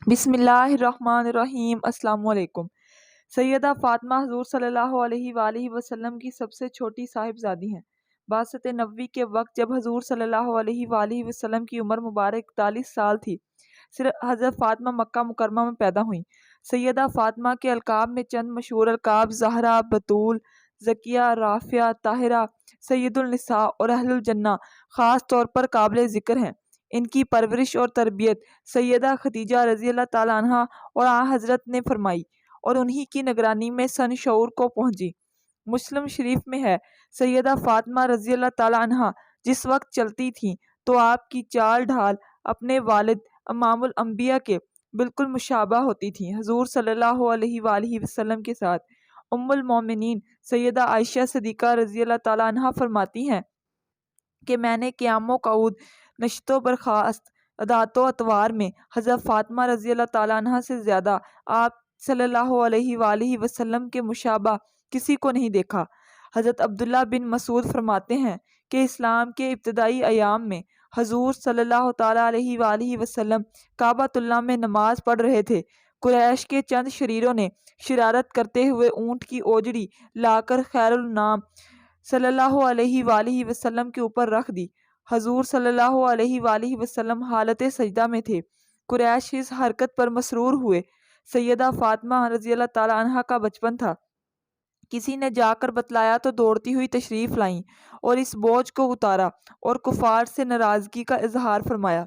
بسم اللہ الرحمن الرحیم۔ السلام علیکم۔ سیدہ فاطمہ حضور صلی اللہ علیہ وآلہ وسلم کی سب سے چھوٹی صاحبزادی ہیں۔ بعثت نبوی کے وقت جب حضور صلی اللہ علیہ وآلہ وسلم کی عمر مبارک 41 سال تھی، صرف حضرت فاطمہ مکہ مکرمہ میں پیدا ہوئیں۔ سیدہ فاطمہ کے القاب میں چند مشہور القاب زہرا، بتول، زکیہ، رافعہ، طاہرہ، سید النساء اور اہل الجنہ خاص طور پر قابل ذکر ہیں۔ ان کی پرورش اور تربیت سیدہ خدیجہ رضی اللہ تعالیٰ عنہا اور حضرت نے فرمائی اور انہی کی نگرانی میں سن شعور کو پہنچی۔ مسلم شریف میں ہے، سیدہ فاطمہ رضی اللہ تعالیٰ عنہا جس وقت چلتی تھیں تو آپ کی چال ڈھال اپنے والد امام الانبیاء کے بالکل مشابہ ہوتی تھی، حضور صلی اللہ علیہ وآلہ وسلم کے ساتھ۔ ام المومنین سیدہ عائشہ صدیقہ رضی اللہ تعالیٰ عنہا فرماتی ہیں کہ میں نے قیام و قعود، نشست و برخاست، عادات و اطوار میں حضرت فاطمہ رضی اللہ تعالیٰ عنہ سے زیادہ آپ صلی اللہ علیہ وآلہ وسلم کے مشابہ کسی کو نہیں دیکھا۔ حضرت عبداللہ بن مسعود فرماتے ہیں کہ اسلام کے ابتدائی ایام میں حضور صلی اللہ تعالیٰ علیہ وآلہ وسلم کعبۃ اللہ میں نماز پڑھ رہے تھے۔ قریش کے چند شریروں نے شرارت کرتے ہوئے اونٹ کی اوجڑی لا کر خیر النام صلی اللہ علیہ وآلہ وسلم کے اوپر رکھ دی۔ حضور صلی اللہ علیہ وآلہ وسلم حالت سجدہ میں تھے۔ قریش اس حرکت پر مسرور ہوئے۔ سیدہ فاطمہ رضی اللہ تعالیٰ عنہا کا بچپن تھا، کسی نے جا کر بتلایا تو دوڑتی ہوئی تشریف لائیں اور اس بوجھ کو اتارا اور کفار سے ناراضگی کا اظہار فرمایا۔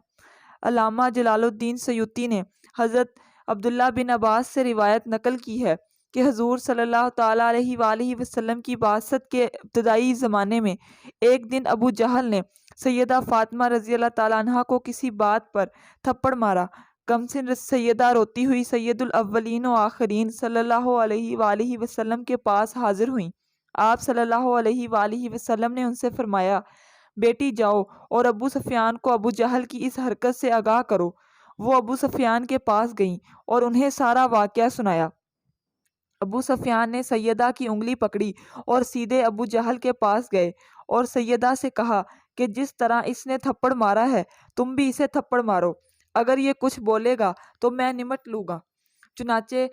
علامہ جلال الدین سیوطی نے حضرت عبداللہ بن عباس سے روایت نقل کی ہے کہ حضور صلی اللہ تعالیٰ علیہ وآلہ وسلم کی بعثت کے ابتدائی زمانے میں ایک دن ابو جہل نے سیدہ فاطمہ رضی اللہ تعالیٰ عنہا کو کسی بات پر تھپڑ مارا۔ کمسن سیدہ روتی ہوئی سید الاولین و آخرین صلی اللہ علیہ وآلہ وسلم کے پاس حاضر ہوئیں۔ آپ صلی اللہ علیہ وآلہ وسلم نے ان سے فرمایا، بیٹی جاؤ اور ابو سفیان کو ابو جہل کی اس حرکت سے آگاہ کرو۔ وہ ابو سفیان کے پاس گئیں اور انہیں سارا واقعہ سنایا۔ ابو سفیان نے سیدہ کی انگلی پکڑی اور سیدھے ابو جہل کے پاس گئے اور سیدہ سے کہا کہ جس طرح اس نے تھپڑ مارا ہے تم بھی اسے تھپڑ مارو، اگر یہ کچھ بولے گا تو میں نمٹ لوں گا۔ چنانچہ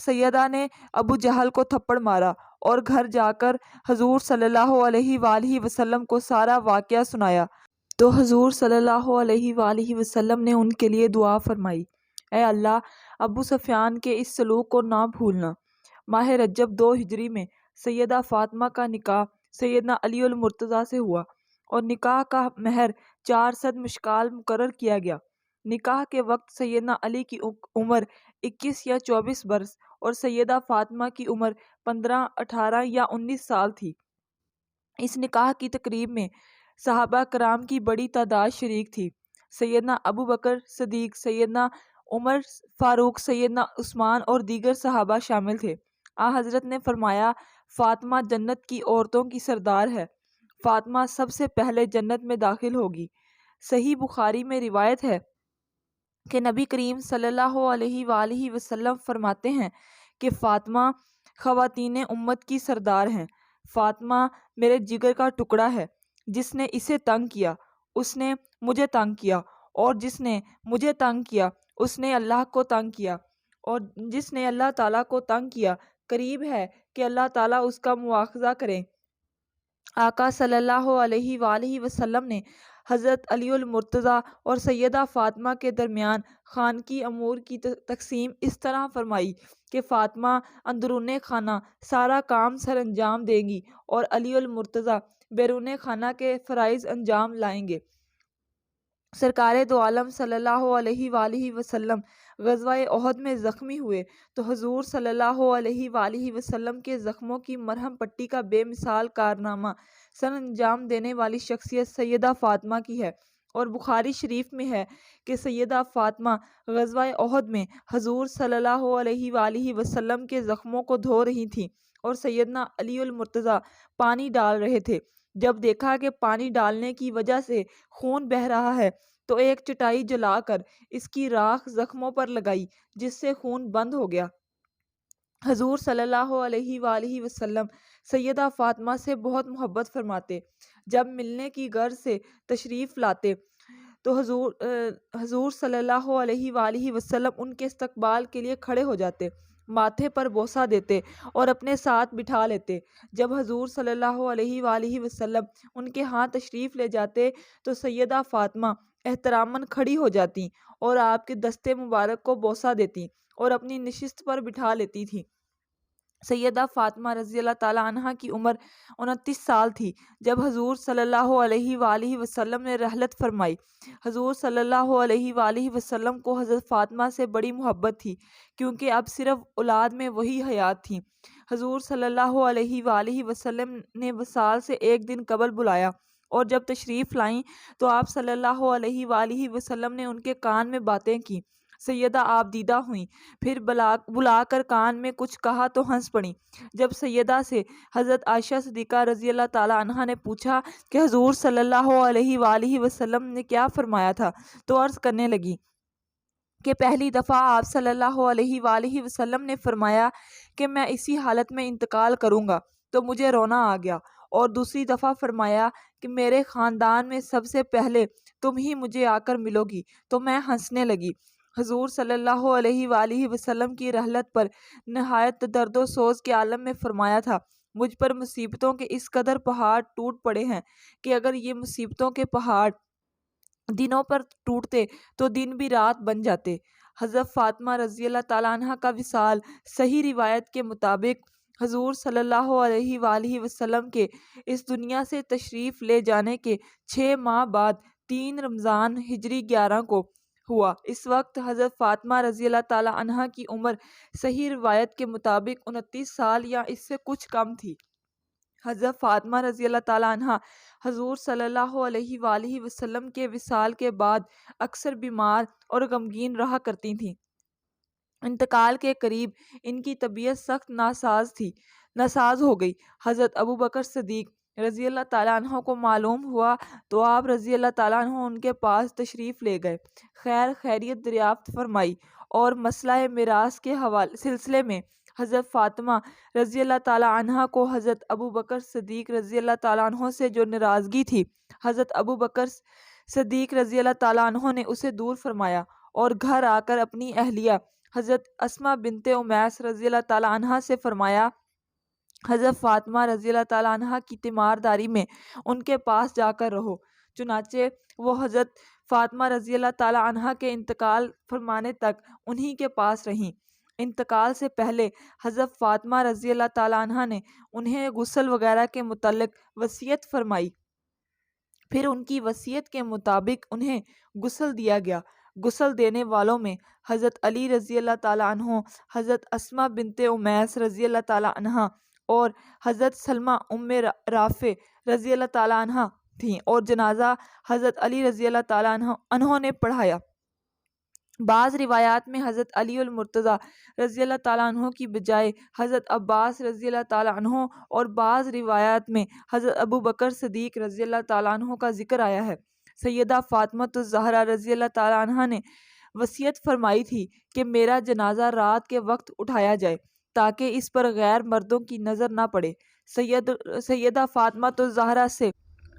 سیدہ نے ابو جہل کو تھپڑ مارا اور گھر جا کر حضور صلی اللہ علیہ وآلہ وسلم کو سارا واقعہ سنایا تو حضور صلی اللہ علیہ وآلہ وسلم نے ان کے لیے دعا فرمائی، اے اللہ ابو سفیان کے اس سلوک کو نہ بھولنا۔ ماہ رجب 2 ہجری میں سیدہ فاطمہ کا نکاح سیدنا علی المرتضیٰ سے ہوا اور نکاح کا مہر 400 مشکال مقرر کیا گیا۔ نکاح کے وقت سیدنا علی کی عمر 21 یا 24 برس اور سیدہ فاطمہ کی عمر 15، 18 یا 19 سال تھی۔ اس نکاح کی تقریب میں صحابہ کرام کی بڑی تعداد شریک تھی۔ سیدنا ابو بکر صدیق، سیدنا عمر فاروق، سیدنا عثمان اور دیگر صحابہ شامل تھے۔ حضرت نے فرمایا، فاطمہ جنت کی عورتوں کی سردار ہے، فاطمہ سب سے پہلے جنت میں داخل ہوگی۔ صحیح بخاری میں روایت ہے کہ نبی کریم صلی اللہ علیہ وآلہ وسلم فرماتے ہیں کہ فاطمہ خواتین امت کی سردار ہیں۔ فاطمہ میرے جگر کا ٹکڑا ہے، جس نے اسے تنگ کیا اس نے مجھے تنگ کیا، اور جس نے مجھے تنگ کیا اس نے اللہ کو تنگ کیا، اور جس نے اللہ تعالیٰ کو تنگ کیا قریب ہے کہ اللہ تعالیٰ اس کا مواخذہ کرے۔ آقا صلی اللہ علیہ وآلہ وسلم نے حضرت علی المرتضیٰ اور سیدہ فاطمہ کے درمیان خانگی امور کی تقسیم اس طرح فرمائی کہ فاطمہ اندرون خانہ سارا کام سر انجام دیں گی اور علی المرتضیٰ بیرون خانہ کے فرائض انجام لائیں گے۔ سرکار دو عالم صلی اللہ علیہ وآلہ وسلم غزوہ احد میں زخمی ہوئے تو حضور صلی اللہ علیہ وآلہ وسلم کے زخموں کی مرہم پٹی کا بے مثال کارنامہ سر انجام دینے والی شخصیت سیدہ فاطمہ کی ہے، اور بخاری شریف میں ہے کہ سیدہ فاطمہ غزوہ احد میں حضور صلی اللہ علیہ وآلہ وسلم کے زخموں کو دھو رہی تھیں اور سیدنا علی المرتضیٰ پانی ڈال رہے تھے۔ جب دیکھا کہ پانی ڈالنے کی وجہ سے خون بہہ رہا ہے تو ایک چٹائی جلا کر اس کی راکھ زخموں پر لگائی، جس سے خون بند ہو گیا۔ حضور صلی اللہ علیہ وآلہ وسلم سیدہ فاطمہ سے بہت محبت فرماتے۔ جب ملنے کی غرض سے تشریف لاتے تو حضور صلی اللہ علیہ وآلہ وسلم ان کے استقبال کے لیے کھڑے ہو جاتے، ماتھے پر بوسہ دیتے اور اپنے ساتھ بٹھا لیتے۔ جب حضور صلی اللہ علیہ وآلہ وسلم ان کے ہاں تشریف لے جاتے تو سیدہ فاطمہ احتراماً کھڑی ہو جاتی اور آپ کے دستے مبارک کو بوسہ دیتی اور اپنی نشست پر بٹھا لیتی تھی۔ سیدہ فاطمہ رضی اللہ تعالیٰ عنہ کی عمر 29 سال تھی جب حضور صلی اللہ علیہ وآلہ وسلم نے رحلت فرمائی۔ حضور صلی اللہ علیہ وآلہ وسلم کو حضرت فاطمہ سے بڑی محبت تھی کیونکہ اب صرف اولاد میں وہی حیات تھیں۔ حضور صلی اللہ علیہ وآلہ وسلم نے وصال سے ایک دن قبل بلایا اور جب تشریف لائیں تو آپ صلی اللہ علیہ وآلہ وسلم نے ان کے کان میں باتیں کی۔ سیدہ آپ دیدہ ہوئیں، پھر بلا کر کان میں کچھ کہا تو ہنس پڑیں۔ جب سیدہ سے حضرت عائشہ صدیقہ رضی اللہ تعالیٰ عنہا نے پوچھا کہ حضور صلی اللہ علیہ وآلہ وسلم نے کیا فرمایا تھا تو عرض کرنے لگی کہ پہلی دفعہ آپ صلی اللہ علیہ وآلہ وسلم نے فرمایا کہ میں اسی حالت میں انتقال کروں گا تو مجھے رونا آ گیا، اور دوسری دفعہ فرمایا کہ میرے خاندان میں سب سے پہلے تم ہی مجھے آ کر ملو گی تو میں ہنسنے لگی۔ حضور صلی اللہ علیہ وآلہ وسلم کی رحلت پر نہایت درد و سوز کے عالم میں فرمایا تھا، مجھ پر مصیبتوں کے اس قدر پہاڑ ٹوٹ پڑے ہیں کہ اگر یہ مصیبتوں کے پہاڑ دنوں پر ٹوٹتے تو دن بھی رات بن جاتے۔ حضرت فاطمہ رضی اللہ تعالیٰ عنہ کا وصال صحیح روایت کے مطابق حضور صلی اللہ علیہ وآلہ وسلم کے اس دنیا سے تشریف لے جانے کے 6 ماہ بعد 3 رمضان ہجری 11 کو ہوا۔ اس وقت حضرت فاطمہ رضی اللہ تعالیٰ عنہ کی عمر صحیح روایت کے مطابق 29 سال یا اس سے کچھ کم تھی۔ حضرت فاطمہ رضی اللہ تعالیٰ عنہ حضور صلی اللہ علیہ وآلہ وسلم کے وصال کے بعد اکثر بیمار اور غمگین رہا کرتی تھیں۔ انتقال کے قریب ان کی طبیعت سخت ناساز ہو گئی۔ حضرت ابو بکر صدیق رضی اللہ تعالیٰ عنہ کو معلوم ہوا تو آپ رضی اللہ تعالیٰ عنہ ان کے پاس تشریف لے گئے، خیریت دریافت فرمائی اور مسئلہ میراث کے سلسلے میں حضرت فاطمہ رضی اللہ تعالیٰ عنہ کو حضرت ابو بکر صدیق رضی اللہ تعالیٰ عنہ سے جو ناراضگی تھی، حضرت ابو بکر صدیق رضی اللہ تعالیٰ عنہ نے اسے دور فرمایا اور گھر آ کر اپنی اہلیہ حضرت اسماء بنت امیس رضی اللہ تعالیٰ عنہ سے فرمایا حضرت فاطمہ رضی اللہ تعالیٰ عنہ کی تیمارداری میں ان کے پاس جا کر رہو۔ چنانچہ وہ حضرت فاطمہ رضی اللہ تعالیٰ عنہ کے انتقال فرمانے تک انہی کے پاس رہیں۔ انتقال سے پہلے حضرت فاطمہ رضی اللہ تعالیٰ عنہ نے انہیں غسل وغیرہ کے متعلق وصیت فرمائی، پھر ان کی وصیت کے مطابق انہیں غسل دیا گیا۔ غسل دینے والوں میں حضرت علی رضی اللہ تعالیٰ عنہ، حضرت اسماء بنت امیس رضی اللہ تعالیٰ عنہ اور حضرت سلمہ ام رافع رضی اللہ تعالیٰ عنہ تھیں، اور جنازہ حضرت علی رضی اللہ تعالیٰ عنہ نے پڑھایا۔ بعض روایات میں حضرت علی المرتضیٰ رضی اللہ تعالیٰ عنہ کی بجائے حضرت عباس رضی اللہ تعالیٰ عنہ اور بعض روایات میں حضرت ابو بکر صدیق رضی اللہ تعالیٰ عنہ کا ذکر آیا ہے۔ سیدہ فاطمہ الزہرا رضی اللہ تعالیٰ عنہ نے وصیت فرمائی تھی کہ میرا جنازہ رات کے وقت اٹھایا جائے تاکہ اس پر غیر مردوں کی نظر نہ پڑے۔ سیدہ فاطمہ الزہرا سے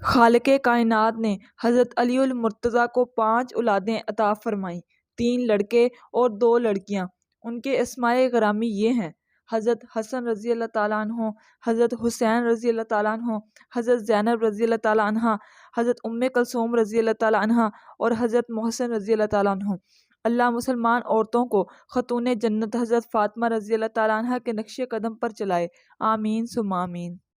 خالق کائنات نے حضرت علی المرتضیٰ کو 5 اولادیں عطا فرمائیں، 3 لڑکے اور 2 لڑکیاں۔ ان کے اسماء گرامی یہ ہیں: حضرت حسن رضی اللہ تعالیٰ عنہ، حضرت حسین رضی اللہ تعالیٰ عنہ، حضرت زینب رضی اللہ تعالیٰ عنہ، حضرت ام کلثوم رضی اللہ تعالیٰ عنہ اور حضرت محسن رضی اللہ تعالیٰ عنہ۔ اللہ مسلمان عورتوں کو خاتون جنت حضرت فاطمہ رضی اللہ تعالیٰ عنہ کے نقش قدم پر چلائے، آمین ثم آمین۔